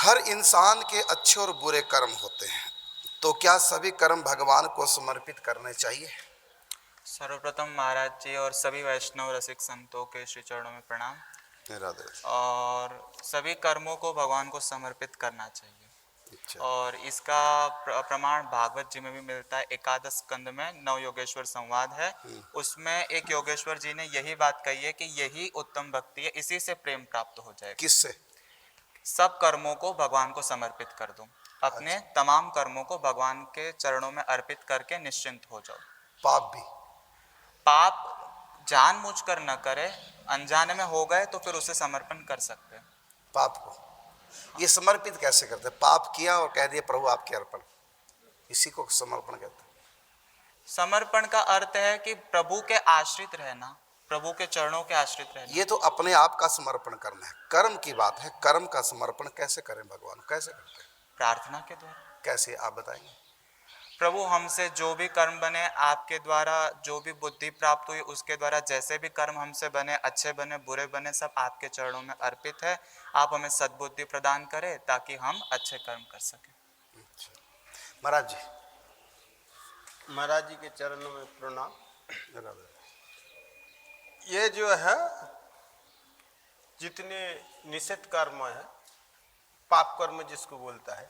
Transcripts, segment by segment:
हर इंसान के अच्छे और बुरे कर्म होते हैं, तो क्या सभी कर्म भगवान को समर्पित करने चाहिए? सर्वप्रथम महाराज जी और सभी वैष्णव रसिक संतों के श्री चरणों में प्रणाम। राधे। और सभी कर्मों को भगवान को समर्पित करना चाहिए। अच्छा। और इसका प्रमाण भागवत जी में भी मिलता है। एकादश स्कंद में नव योगेश्वर संवाद है, उसमें एक योगेश्वर जी ने यही बात कही है कि यही उत्तम भक्ति है, इसी से प्रेम प्राप्त हो जाएगा। किससे? सब कर्मों को भगवान को समर्पित कर दो, अपने तमाम कर्मों को भगवान के चरणों में अर्पित करके निश्चिंत हो जाओ। पाप भी? पाप जानबूझकर न करे, अनजाने में हो गए तो फिर उसे समर्पण कर सकते हैं। पाप को ये समर्पित कैसे करते? पाप किया और कह दिया प्रभु आपके अर्पण, इसी को समर्पण कहते हैं। समर्पण का अर्थ है कि प्रभु के आश्रित रहना, प्रभु के चरणों के आश्रित रहना। ये तो अपने आप का समर्पण करना है, कर्म की बात है। कर्म का समर्पण कैसे करें भगवान को? कैसे करते हैं? प्रार्थना के द्वारा। कैसे, आप बताएंगे? प्रभु हमसे जो भी कर्म बने, आपके द्वारा जो भी बुद्धि प्राप्त हुई उसके द्वारा जैसे भी कर्म हमसे बने, अच्छे बने बुरे बने, सब आपके चरणों में अर्पित है। आप हमें सद्बुद्धि प्रदान करें ताकि हम अच्छे कर्म कर सकें। महाराज जी। महाराज जी के चरणों में प्रणाम। ये जो है जितने निषिद्ध कर्म है, पाप कर्म जिसको बोलता है,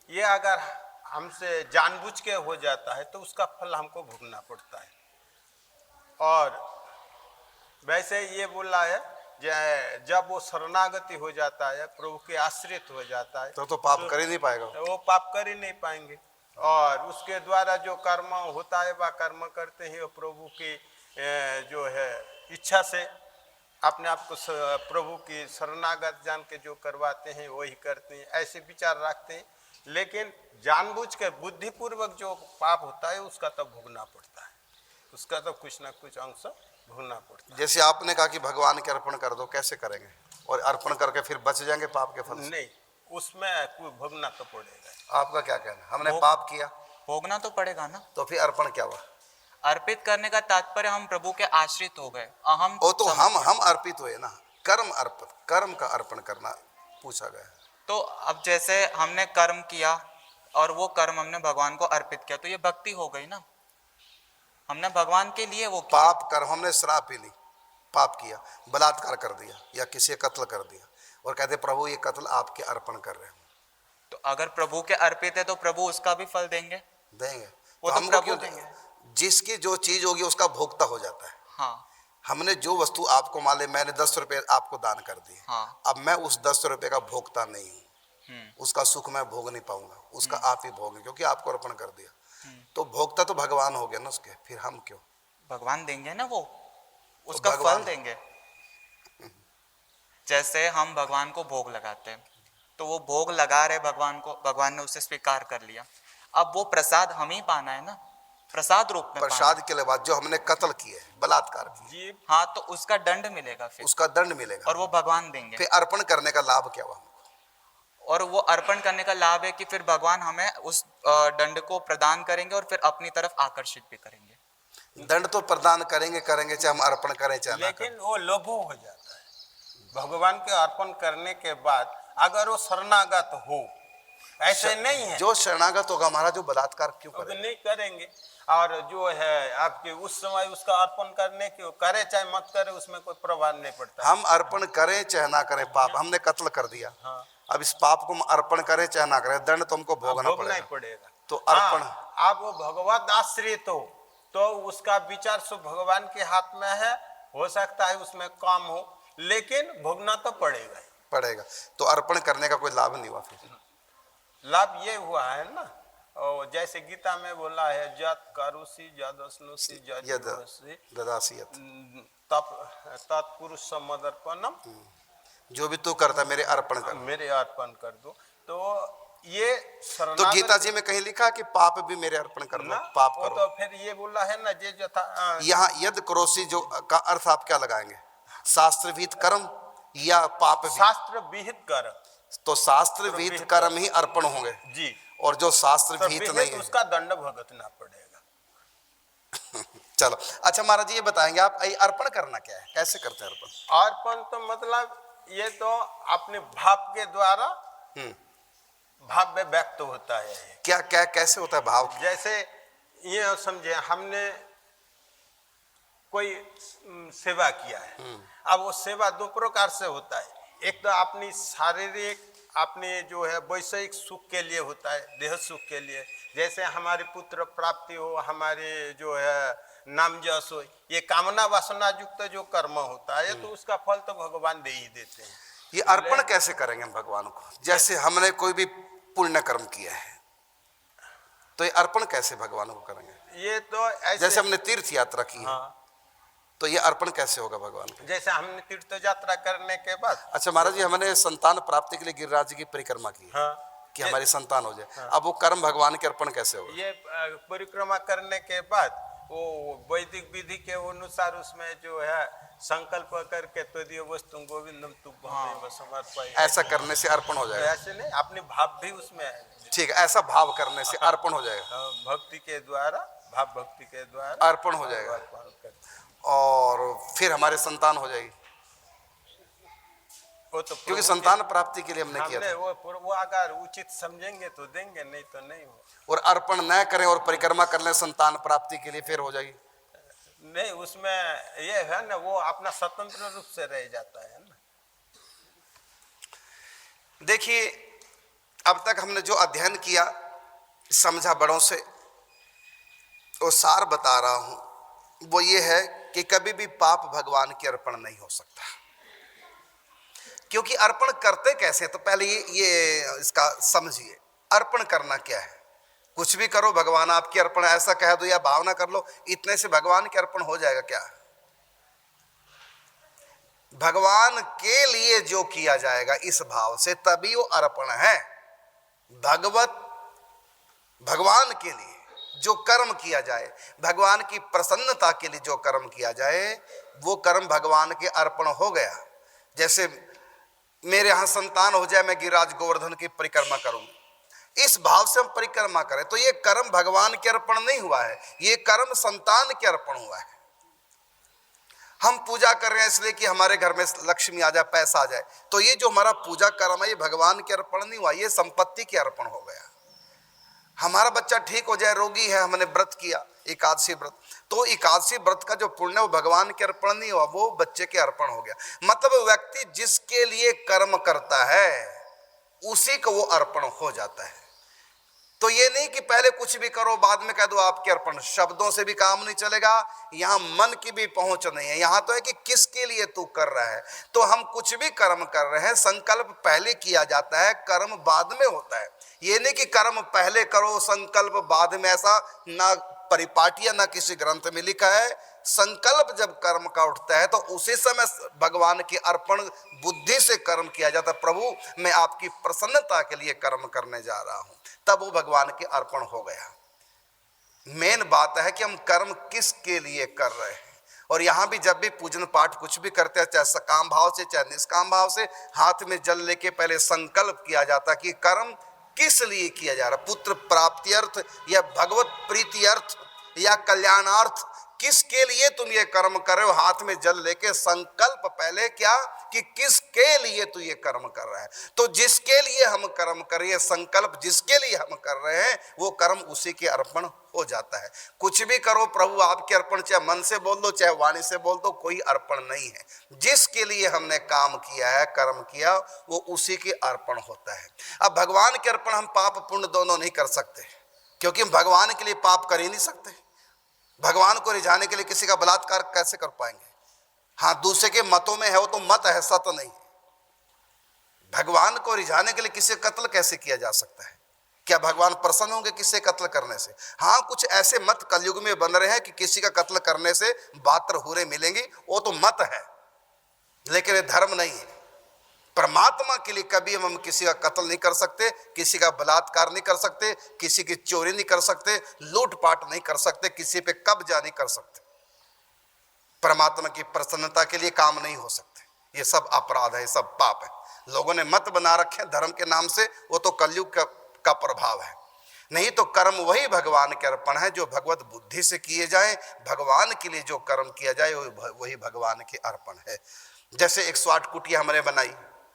ये अगर हमसे जानबूझ के हो जाता है तो उसका फल हमको भोगना पड़ता है। और वैसे ये बोला है जब वो शरणागति हो जाता है, प्रभु के आश्रित हो जाता है, तो पाप कर ही नहीं पाएगा। तो वो पाप कर ही नहीं पाएंगे। और उसके द्वारा जो कर्म होता है वह कर्म करते हैं वो प्रभु की जो है इच्छा से अपने आप को प्रभु की शरणागत जान के जो करवाते हैं वही करते हैं, ऐसे विचार रखते हैं। लेकिन जानबूझ के बुद्धिपूर्वक जो पाप होता है उसका तो भोगना पड़ता है, उसका तो कुछ ना कुछ अंश भोगना पड़ता है। जैसे आपने कहा कि भगवान के अर्पण कर दो, कैसे करेंगे? और अर्पण करके फिर बच जाएंगे पाप के फल से? नहीं, उसमें कोई भोगना तो पड़ेगा। आपका क्या कहना? हमने पाप किया, भोगना तो पड़ेगा ना। तो फिर अर्पण क्या हुआ? अर्पित करने का तात्पर्य हम प्रभु के आश्रित हो गए। अहम वो तो हम अर्पित हुए ना। कर्म अर्पित, कर्म का अर्पण करना पूछा गया। तो अब जैसे हमने कर्म किया और वो कर्म हमने भगवान को अर्पित किया, तो ये भक्ति हो गई ना, हमने भगवान के लिए वो किया। पाप कर्म, हमने शराब पी ली, पाप किया, बलात्कार कर दिया या किसी कत्ल कर दिया, और कहते प्रभु ये कत्ल आपके अर्पण कर रहे हैं, तो अगर प्रभु के अर्पित है तो प्रभु उसका भी फल देंगे। वो तो प्रभु क्यों देंगे। जिसकी जो चीज होगी उसका भोक्ता हो जाता है। हाँ। हमने जो वस्तु आपको मान ले, मैंने 10 रुपए आपको दान कर दिए। हाँ। अब मैं उस 10 रुपए का भोक्ता नहीं हूँ, उसका सुख मैं भोग नहीं पाऊंगा, उसका आप ही भोगे क्योंकि आपको अर्पण कर दिया। तो भोक्ता तो भगवान हो गया ना उसके, फिर हम क्यों? भगवान देंगे ना, वो उसका फल देंगे। जैसे हम भगवान को भोग लगाते हैं, तो वो भोग लगा रहे भगवान को, भगवान ने उसे स्वीकार कर लिया, अब वो प्रसाद हम ही पाना है ना, प्रसाद रूप में। प्रसाद के बाद जो हमने कत्ल किए, बलात्कार किए, हाँ, तो उसका दंड मिलेगा, फिर उसका दंड मिलेगा और वो भगवान देंगे। फिर अर्पण करने का लाभ क्या हुआ? और वो अर्पण करने का लाभ है कि फिर भगवान हमें उस दंड को प्रदान करेंगे और फिर अपनी तरफ आकर्षित भी करेंगे। दंड तो प्रदान करेंगे चाहे हम अर्पण करें चाहे ना करें। लेकिन वो लोभो हो जाता है भगवान के अर्पण करने के बाद, अगर वो शरणागत हो, ऐसे नहीं है। जो शरणागत होगा हमारा, जो बलात्कार क्यों करेंगे? नहीं करेंगे। और जो है आपके उस समय उसका अर्पण करने के करे चाहे मत करे, उसमें कोई प्रभाव नहीं पड़ता। हम अर्पण करें चाहे ना करें, पाप हमने कत्ल कर दिया। हाँ। अब इस पाप को हम अर्पण करें चाहे ना करें, दंड तो हमको भोगना पड़ेगा। तो अर्पण। आप वो भगवत आश्रित हो तो उसका विचार सब भगवान के हाथ में है, हो सकता है उसमें काम हो, लेकिन भोगना तो पड़ेगा। तो अर्पण करने का कोई लाभ नहीं हुआ। फिर लाभ ये हुआ है ना, और जैसे गीता में बोला है, जत करुषि जदस्नुषि ददासी तत्पुरुष समदर्पणम, जो भी तू करता मेरे अर्पण कर दो। तो ये तो गीता जी में कहीं लिखा कि पाप भी मेरे अर्पण कर दो, पाप करो। तो फिर ये बोला है ना, जे यहाँ यद करोसी जो का अर्थ आप क्या लगाएंगे? शास्त्र विहित कर्म या पाप? शास्त्र विहित कर्म। तो शास्त्र विहित कर्म ही अर्पण होंगे जी, और जो शास्त्र विहित नहीं है उसका दंड भुगतना पड़ेगा। चलो अच्छा महाराज जी, ये बताएंगे आप अर्पण करना क्या है, कैसे करते हैं अर्पण? अर्पण तो मतलब ये तो अपने भाव के द्वारा भाव में व्यक्त होता है ये। क्या क्या कैसे होता है भाव? जैसे ये समझे हमने कोई सेवा किया है, अब वो सेवा दो प्रकार से होता है। एक तो अपनी शारीरिक अपने जो है वैषयिक सुख के लिए होता है, देह सुख के लिए, जैसे हमारे पुत्र प्राप्ति हो, हमारे जो है नाम जस हो, ये कामना वासना युक्त जो कर्म होता है तो उसका फल तो भगवान दे ही देते हैं। ये अर्पण कैसे करेंगे हम भगवान को? जैसे हमने कोई भी पुण्य कर्म किया है तो ये अर्पण कैसे भगवान को करेंगे? ये तो ऐसे जैसे हमने तीर्थ यात्रा की है, हाँ, तो ये अर्पण कैसे होगा भगवान को? जैसे हमने तीर्थ यात्रा करने के बाद, अच्छा महाराज जी, हमने संतान प्राप्ति के लिए गिरिराज जी की परिक्रमा की है हाँ, कि हमारी संतान हो जाए, अब वो कर्म भगवान के अर्पण कैसे होगा? ये परिक्रमा करने के बाद वो वैदिक विधि के अनुसार उसमें जो है संकल्प करके तदीय वस्तु गोविंदम तुभ्यमेव समर्पयामि, ऐसा करने से अर्पण हो जाएगा? ऐसे नहीं, अपने भाव भी उसमें है। ठीक है, ऐसा भाव करने से अर्पण हो जाएगा, भक्ति के द्वारा, भाव भक्ति के द्वारा अर्पण हो जाएगा, अर्पण करते हैं। और फिर हमारी संतान हो जाएगी, वो तो क्योंकि संतान प्राप्ति के लिए हमने किया हमने था। वो अगर उचित समझेंगे तो देंगे, नहीं तो नहीं हो। और अर्पण न करें और परिक्रमा कर लें संतान प्राप्ति के लिए, फिर हो जाएगी? नहीं, उसमें ये है ना, वो अपना स्वतंत्र रूप से रह जाता है ना। देखिए, अब तक हमने जो अध्ययन किया, समझा बड़ों से, वो सार बता रहा हूं, वो ये है कि कभी भी पाप भगवान के अर्पण नहीं हो सकता। क्योंकि अर्पण करते कैसे, तो पहले ये इसका समझिए, अर्पण करना क्या है। कुछ भी करो भगवान आपके अर्पण, ऐसा कह दो या भावना कर लो, इतने से भगवान के अर्पण हो जाएगा क्या? भगवान के लिए जो किया जाएगा इस भाव से, तभी वो अर्पण है। भगवान के लिए जो कर्म किया जाए, भगवान की प्रसन्नता के लिए जो कर्म किया जाए, वो कर्म भगवान के अर्पण हो गया। जैसे मेरे यहां संतान हो जाए, मैं गिरिराज गोवर्धन की परिक्रमा करूं, इस भाव से हम परिक्रमा करें, तो ये कर्म भगवान के अर्पण नहीं हुआ है, ये कर्म संतान के अर्पण हुआ है। हम पूजा कर रहे हैं इसलिए कि हमारे घर में लक्ष्मी आ जाए, पैसा आ जाए, तो ये जो हमारा पूजा कर्म है ये भगवान के अर्पण नहीं हुआ, ये संपत्ति के अर्पण हो गया। हमारा बच्चा ठीक हो जाए, रोगी है, हमने व्रत किया एकादशी व्रत, तो एकादशी व्रत का जो पुण्य वो भगवान के अर्पण नहीं हुआ, वो बच्चे के अर्पण हो गया। मतलब व्यक्ति जिसके लिए कर्म करता है उसी को वो अर्पण हो जाता है। तो ये नहीं कि पहले कुछ भी करो बाद में कह दो आपके अर्पण, शब्दों से भी काम नहीं चलेगा, यहाँ मन की भी पहुंच नहीं है। यहाँ तो है कि किसके लिए तू कर रहा है। तो हम कुछ भी कर्म कर रहे हैं, संकल्प पहले किया जाता है, कर्म बाद में होता है। ये नहीं कि कर्म पहले करो संकल्प बाद में, ऐसा ना परिपाटी ना किसी ग्रंथ में लिखा है। संकल्प जब कर्म का उठता है तो उसी समय भगवान की अर्पण बुद्धि से कर्म किया जाता है। प्रभु मैं आपकी प्रसन्नता के लिए कर्म करने जा रहा हूं, तब वो भगवान के अर्पण हो गया। मेन बात है कि हम कर्म किसके लिए कर रहे हैं। और यहाँ भी जब भी पूजन पाठ कुछ भी करते हैं, चाहे सकाम भाव से चाहे निष्काम भाव से, हाथ में जल लेके पहले संकल्प किया जाता है कि कर्म किस लिए किया जा रहा, पुत्र प्राप्ति अर्थ या भगवत प्रीति अर्थ या कल्याणार्थ, किसके लिए तुम ये कर्म कर रहे हो। हाथ में जल लेके संकल्प पहले क्या कि किसके लिए तू ये कर्म कर रहा है। तो जिसके लिए हम कर्म कर रहे हैं, संकल्प जिसके लिए हम कर रहे हैं, वो कर्म उसी के अर्पण हो जाता है। कुछ भी करो प्रभु आपके अर्पण, चाहे मन से बोल दो चाहे वाणी से बोल दो, कोई अर्पण नहीं है। जिसके लिए हमने काम किया है, कर्म किया, वो उसी के अर्पण होता है। अब भगवान के अर्पण हम पाप पुण्य दोनों नहीं कर सकते, क्योंकि हम भगवान के लिए पाप कर ही नहीं सकते। भगवान को रिझाने के लिए किसी का बलात्कार कैसे कर पाएंगे। हाँ, दूसरे के मतों में है, वो तो मत है, सत नहीं। भगवान को रिझाने के लिए किसी का कत्ल कैसे किया जा सकता है? क्या भगवान प्रसन्न होंगे किसी कत्ल करने से? हाँ, कुछ ऐसे मत कलयुग में बन रहे हैं कि किसी का कत्ल करने से बातर हुरे मिलेंगी, वो तो मत है, लेकिन ये धर्म नहीं है। परमात्मा के लिए कभी हम किसी का कत्ल नहीं कर सकते, किसी का बलात्कार नहीं कर सकते, किसी की चोरी नहीं कर सकते, लूटपाट नहीं कर सकते, किसी पे कब्जा नहीं कर सकते। परमात्मा की प्रसन्नता के लिए काम नहीं हो सकते। ये सब अपराध है, ये सब पाप है। लोगों ने मत बना रखे धर्म के नाम से, वो तो कलयुग का प्रभाव है। नहीं तो कर्म वही भगवान के अर्पण है जो भगवत बुद्धि से किए जाए। भगवान के लिए जो कर्म किया जाए वही भगवान के अर्पण है। जैसे 108 कुटिया हमने बनाई,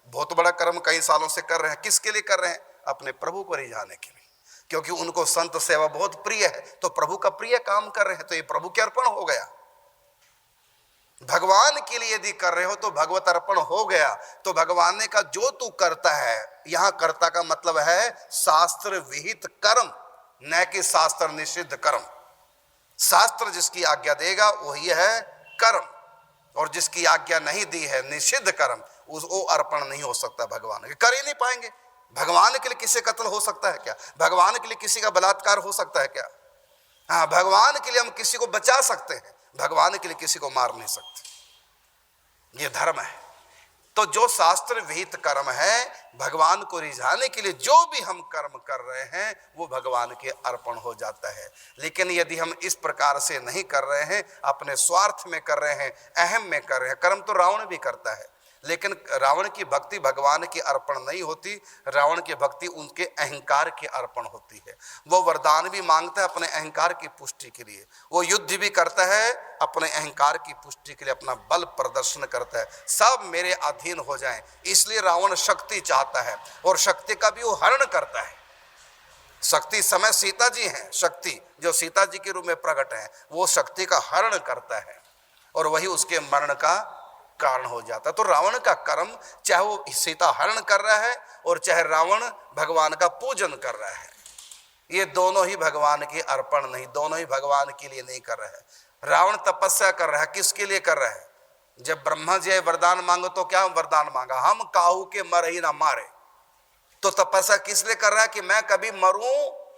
बहुत बड़ा कर्म कई सालों से कर रहे हैं। किसके लिए कर रहे हैं? अपने प्रभु को रिझाने के लिए, क्योंकि उनको संत सेवा बहुत प्रिय है, तो प्रभु का प्रिय काम कर रहे हैं, तो ये प्रभु के अर्पण हो गया। भगवान के लिए यदि कर रहे हो तो भगवत अर्पण हो गया। तो भगवान ने कहा जो तू करता है, यहां कर्ता का मतलब है शास्त्र विहित कर्म, न कि शास्त्र निषिद्ध कर्म। शास्त्र जिसकी आज्ञा देगा वही है कर्म, और जिसकी आज्ञा नहीं दी है निषिद्ध कर्म, वो अर्पण नहीं हो सकता भगवान के, कर ही नहीं पाएंगे। भगवान के लिए किसी कत्ल हो सकता है क्या? भगवान के लिए किसी का बलात्कार हो सकता है क्या? हाँ, भगवान के लिए हम किसी को बचा सकते हैं, भगवान के लिए किसी को मार नहीं सकते। ये धर्म है। तो जो शास्त्र विहित कर्म है, भगवान को रिझाने के लिए जो भी हम कर्म कर रहे हैं वो भगवान के अर्पण हो जाता है। लेकिन यदि हम इस प्रकार से नहीं कर रहे हैं, अपने स्वार्थ में कर रहे हैं, अहम में कर रहे हैं, कर्म तो रावण भी करता है, लेकिन रावण की भक्ति भगवान की अर्पण नहीं होती, रावण की भक्ति उनके अहंकार के अर्पण होती है। वो वरदान भी मांगता है अपने अहंकार की पुष्टि के लिए, वो युद्ध भी करता है अपने अहंकार की पुष्टि के लिए, अपना बल प्रदर्शन करता है, सब मेरे अधीन हो जाएं। इसलिए रावण शक्ति चाहता है और शक्ति का भी वो हरण करता है। शक्ति समय सीता जी हैं, शक्ति जो सीता जी के रूप में प्रकट है, वो शक्ति का हरण करता है और वही उसके मरण का कारण हो जाता है। तो रावण का कर्म, चाहे वो सीता हरण कर रहा है और चाहे रावण भगवान का पूजन कर रहा है, ये दोनों ही भगवान के अर्पण नहीं, दोनों ही भगवान के लिए नहीं कर रहा है। रावण तपस्या कर रहा है, किसके लिए कर रहा है? जब ब्रह्मा जी वरदान मांगो तो क्या वरदान मांगा? हम काहू के मर ही ना मारे। तो तपस्या किस लिए कर रहा है? कि मैं कभी मरूं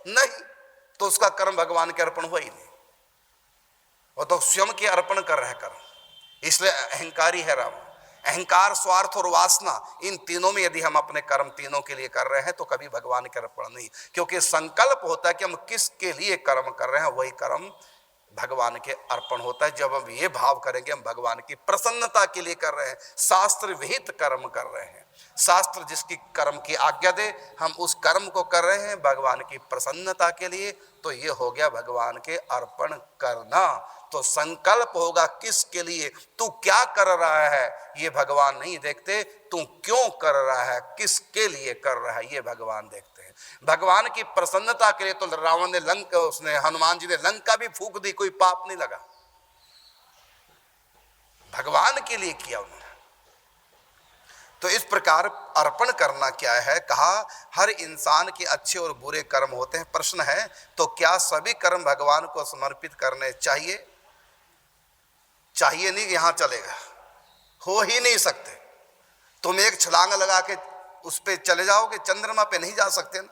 नहीं। तो उसका कर्म भगवान के अर्पण हुआ ही नहीं, वो तो स्वयं के अर्पण कर रहा है कर्म। इसलिए अहंकारी है रावण। अहंकार, स्वार्थ और वासना, इन तीनों में यदि हम अपने कर्म तीनों के लिए कर रहे हैं तो कभी भगवान के अर्पण नहीं, क्योंकि संकल्प होता है कि हम किसके लिए कर्म कर रहे हैं, वही कर्म भगवान के अर्पण होता है। जब हम ये भाव करेंगे हम भगवान की प्रसन्नता के लिए कर रहे हैं, शास्त्र विहित कर्म कर रहे हैं, शास्त्र जिसकी कर्म की आज्ञा दे हम उस कर्म को कर रहे हैं भगवान की प्रसन्नता के लिए, तो ये हो गया भगवान के अर्पण करना। तो संकल्प होगा किसके लिए, तू क्या कर रहा है ये भगवान नहीं देखते, तू क्यों कर रहा है, किसके लिए कर रहा है, ये भगवान देखते हैं। भगवान की प्रसन्नता के लिए तो रावण ने उसने हनुमान जी ने लंका भी फूंक दी, कोई पाप नहीं लगा, भगवान के लिए किया उन्होंने। तो इस प्रकार अर्पण करना क्या है? कहा हर इंसान के अच्छे और बुरे कर्म होते हैं। प्रश्न है तो क्या सभी कर्म भगवान को समर्पित करने चाहिए? चाहिए नहीं, यहां चलेगा, हो ही नहीं सकते। तुम एक छलांग लगा के उस पे चले जाओगे, चंद्रमा पे नहीं जा सकते ना।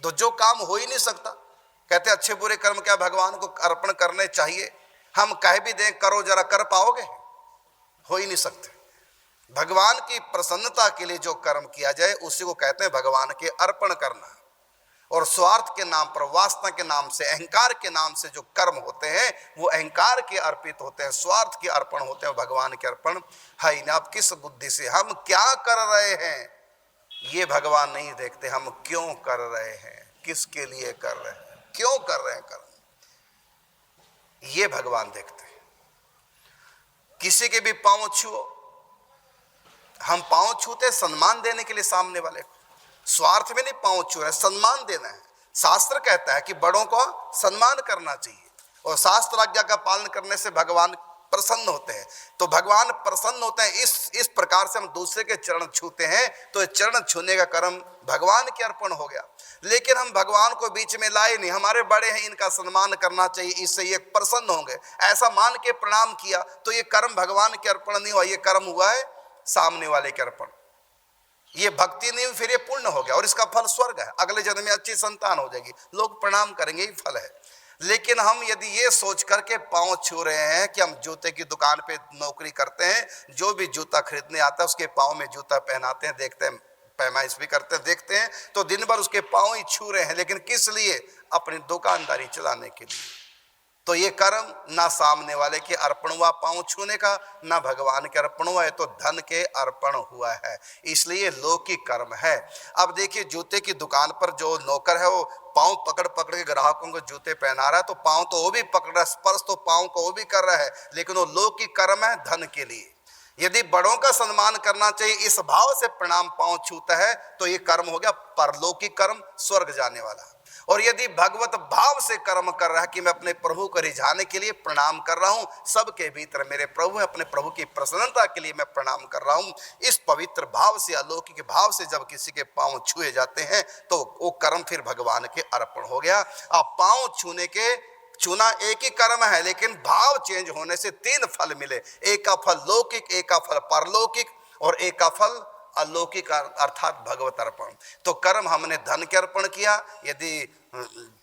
तो जो काम हो ही नहीं सकता, कहते अच्छे बुरे कर्म क्या भगवान को अर्पण करने चाहिए? हम कह भी दें करो, जरा कर पाओगे? हो ही नहीं सकते। भगवान की प्रसन्नता के लिए जो कर्म किया जाए उसी को कहते हैं भगवान के अर्पण करना। और स्वार्थ के नाम पर, वासना के नाम से, अहंकार के नाम से जो कर्म होते हैं वो अहंकार के अर्पित होते हैं, स्वार्थ के अर्पण होते हैं, भगवान के अर्पण है ही ना। अब किस बुद्धि से हम क्या कर रहे हैं ये भगवान नहीं देखते, हम क्यों कर रहे हैं, किसके लिए कर रहे हैं, क्यों कर रहे हैं कर्म, ये भगवान देखते हैं। किसी के भी पांव छुओ, हम पांव छूते सम्मान देने के लिए सामने वाले को, स्वार्थ में नहीं पांव छू रहे, सम्मान देना है। शास्त्र कहता है कि बड़ों को सम्मान करना चाहिए और शास्त्र आज्ञा का पालन करने से भगवान प्रसन्न होते हैं। तो भगवान प्रसन्न होते हैं इस प्रकार से हम दूसरे के चरण छूते हैं, तो चरण छूने का कर्म भगवान के अर्पण हो गया। लेकिन हम भगवान को बीच में लाए नहीं, हमारे बड़े हैं इनका सम्मान करना चाहिए, इससे ये प्रसन्न होंगे, ऐसा मान के प्रणाम किया, तो ये कर्म भगवान के अर्पण नहीं हुआ, ये कर्म हुआ है सामने वाले के अर्पण। ये भक्ति नहीं, फिर ये पुण्य हो गया और इसका फल स्वर्ग है, अगले जन्म में अच्छी संतान हो जाएगी, लोग प्रणाम करेंगे, ये फल है। लेकिन हम यदि ये सोच करके पांव छू रहे हैं कि हम जूते की दुकान पे नौकरी करते हैं, जो भी जूता खरीदने आता है उसके पांव में जूता पहनाते हैं, देखते हैं, पैमाइश भी करते हैं, देखते हैं, तो दिन भर उसके पांव ही छू रहे हैं। लेकिन किस लिए? अपनी दुकानदारी चलाने के लिए। तो ये कर्म ना सामने वाले के अर्पण हुआ पांव छूने का, ना भगवान के अर्पण हुआ है, तो धन के अर्पण हुआ है, इसलिए लौकिक कर्म है। अब देखिए जूते की दुकान पर जो नौकर है वो पांव पकड़ पकड़ के ग्राहकों को जूते पहना रहा है, तो पांव तो वो भी पकड़ रहा है, स्पर्श तो पांव को वो भी कर रहा है, लेकिन वो लौकिक कर्म है धन के लिए। यदि बड़ों का सम्मान करना चाहिए इस भाव से प्रणाम पांव छूता है तो ये कर्म हो गया परलौकिक कर्म, स्वर्ग जाने वाला। और यदि भगवत भाव से कर्म कर रहा है कि मैं अपने प्रभु को रिझाने के लिए प्रणाम कर रहा हूं, सबके भीतर मेरे प्रभु है, अपने प्रभु की प्रसन्नता के लिए मैं प्रणाम कर रहा हूं, इस पवित्र भाव से, अलौकिक भाव से जब किसी के पांव छुए जाते हैं तो वो कर्म फिर भगवान के अर्पण हो गया। अब पांव छूना एक ही कर्म है, लेकिन भाव चेंज होने से तीन फल मिले, एक का फल लौकिक, एक का फल परलौकिक और एक का फल अलौकिक अर्थात भगवत अर्पण। तो कर्म हमने धन के अर्पण किया, यदि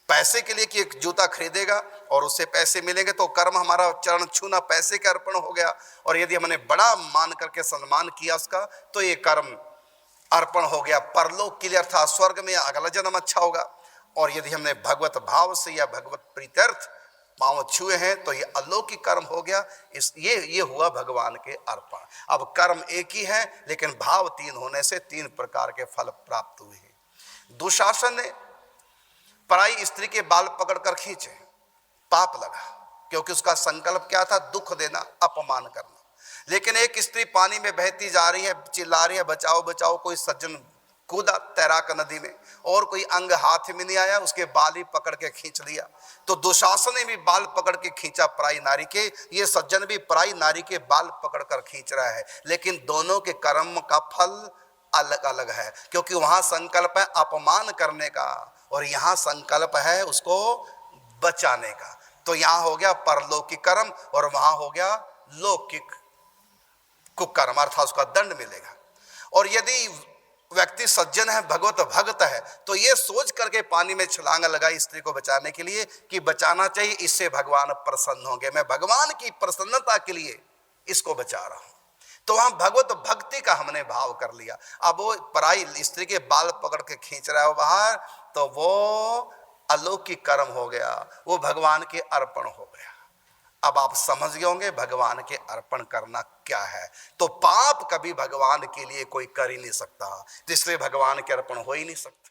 पैसे के लिए कि एक जूता खरीदेगा और उससे पैसे मिलेंगे तो कर्म हमारा चरण छूना पैसे के अर्पण हो गया। और यदि हमने बड़ा मान करके सम्मान किया उसका तो ये कर्म अर्पण हो गया परलोक के लिए, अर्थात स्वर्ग में अगला जन्म अच्छा होगा। और यदि हमने भगवत भाव से या भगवत प्रीत्यर्थ पांव छुए हैं तो ये अलौकिक कर्म हो गया। ये हुआ भगवान के अर्पण। अब कर्म एक ही है लेकिन भाव तीन होने से तीन प्रकार के फल प्राप्त हुए हैं। दुशासन ने पराई स्त्री के बाल पकड़कर खींचे, पाप लगा, क्योंकि उसका संकल्प क्या था? दुख देना, अपमान करना। लेकिन एक स्त्री पानी में बहती जा रही है, चिल्ला रही है बचाओ बचाओ, कोई सज्जन कूदा तैराक नदी में और कोई अंग हाथ में नहीं आया, उसके बाल ही पकड़ के खींच लिया। तो दुशासन ने भी बाल पकड़ के खींचा पराई नारी के, ये सज्जन भी पराई नारी के बाल पकड़ कर खींच रहा है। लेकिन दोनों के कर्म का फल अलग अलग है, क्योंकि वहां संकल्प है अपमान करने का और यहाँ संकल्प है उसको बचाने का। तो यहाँ हो गया परलौकिक कर्म और वहां हो गया लौकिक कुकर्म, अर्थात उसका दंड मिलेगा। और यदि व्यक्ति सज्जन है, भगवत भक्त है, तो ये सोच करके पानी में छलांग लगाई स्त्री को बचाने के लिए कि बचाना चाहिए, इससे भगवान प्रसन्न होंगे, मैं भगवान की प्रसन्नता के लिए इसको बचा रहा हूं। तो वहां भगवत भक्ति का हमने भाव कर लिया। अब वो पराई स्त्री के बाल पकड़ के खींच रहा है बाहर, तो वो अलौकिक कर्म हो गया, वो भगवान के अर्पण हो गया। अब आप समझ गए होंगे भगवान के अर्पण करना क्या है। तो पाप कभी भगवान के लिए कोई कर ही नहीं सकता, इसलिए भगवान के अर्पण हो ही नहीं सकता।